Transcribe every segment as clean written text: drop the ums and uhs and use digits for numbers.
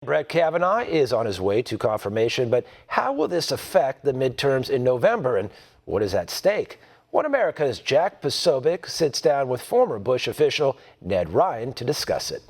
Brett Kavanaugh is on his way to confirmation, but how will this affect the midterms in November, and what is at stake? One America's Jack Posobiec sits down with former Bush official Ned Ryun to discuss it.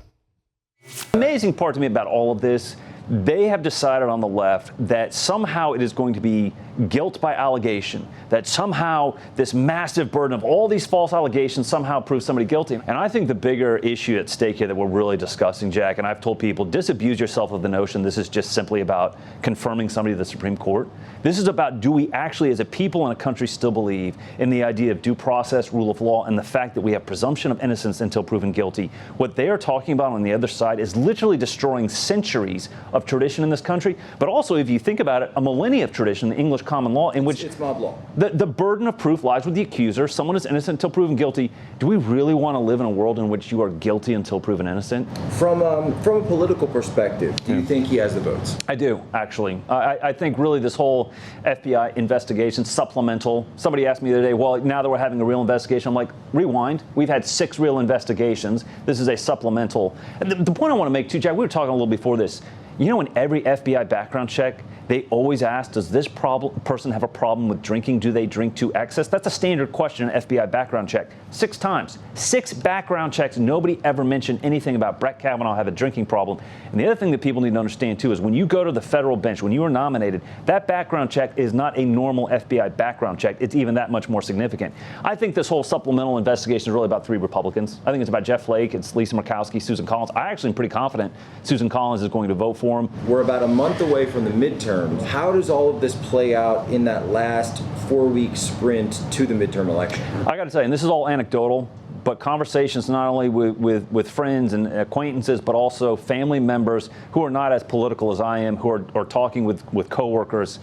The amazing part to me about all of this, they have decided on the left that somehow it is going to be guilt by allegation, that somehow this massive burden of all these false allegations somehow proves somebody guilty. And I think the bigger issue at stake here that we're really discussing, Jack, and I've told people, disabuse yourself of the notion this is just simply about confirming somebody to the Supreme Court. This is about, do we actually as a people in a country still believe in the idea of due process, rule of law, and the fact that we have presumption of innocence until proven guilty. What they are talking about on the other side is literally destroying centuries of tradition in this country, but also, if you think about it, a millennia of tradition, the English common law, in which it's mob law. The burden of proof lies with the accuser. Someone is innocent until proven guilty. Do we really want to live in a world in which you are guilty until proven innocent? From a political perspective, do you think he has the votes? I do, actually. I think really this whole FBI investigation, supplemental. Somebody asked me the other day, well, now that we're having a real investigation, I'm like, rewind. We've had 6 real investigations. This is a supplemental. And the point I want to make, too, Jack, we were talking a little before this. You know, in every FBI background check, they always ask, does this person have a problem with drinking? Do they drink to excess? That's a standard question in an FBI background check. 6 times. 6 background checks. Nobody ever mentioned anything about Brett Kavanaugh have a drinking problem. And the other thing that people need to understand, too, is when you go to the federal bench, when you are nominated, that background check is not a normal FBI background check. It's even that much more significant. I think this whole supplemental investigation is really about 3 Republicans. I think it's about Jeff Flake, it's Lisa Murkowski, Susan Collins. I actually am pretty confident Susan Collins is going to vote for him. We're about a month away from the midterms. How does all of this play out in that last 4-week sprint to the midterm election? I got to say, and this is all anecdotal, but conversations not only with friends and acquaintances, but also family members who are not as political as I am, who are talking with coworkers,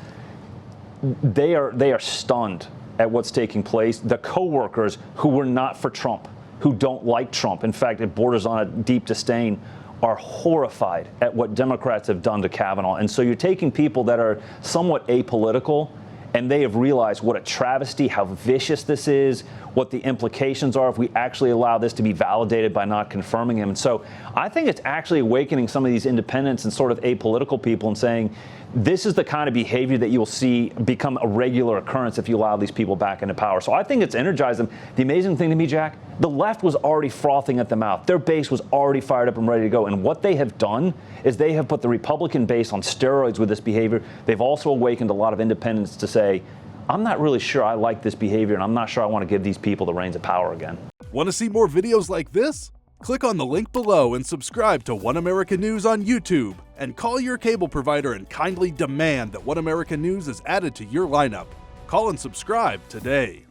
they are stunned at what's taking place. The coworkers who were not for Trump, who don't like Trump, in fact, it borders on a deep disdain, are horrified at what Democrats have done to Kavanaugh. And so you're taking people that are somewhat apolitical, and they have realized what a travesty, how vicious this is, what the implications are if we actually allow this to be validated by not confirming him. And so I think it's actually awakening some of these independents and sort of apolitical people and saying, this is the kind of behavior that you will see become a regular occurrence if you allow these people back into power. So I think it's energized them. The amazing thing to me, Jack, the left was already frothing at the mouth. Their base was already fired up and ready to go. And what they have done is they have put the Republican base on steroids with this behavior. They've also awakened a lot of independents to say, I'm not really sure I like this behavior, and I'm not sure I want to give these people the reins of power again. Want to see more videos like this? Click on the link below and subscribe to One America News on YouTube, and call your cable provider and kindly demand that One America News is added to your lineup. Call and subscribe today.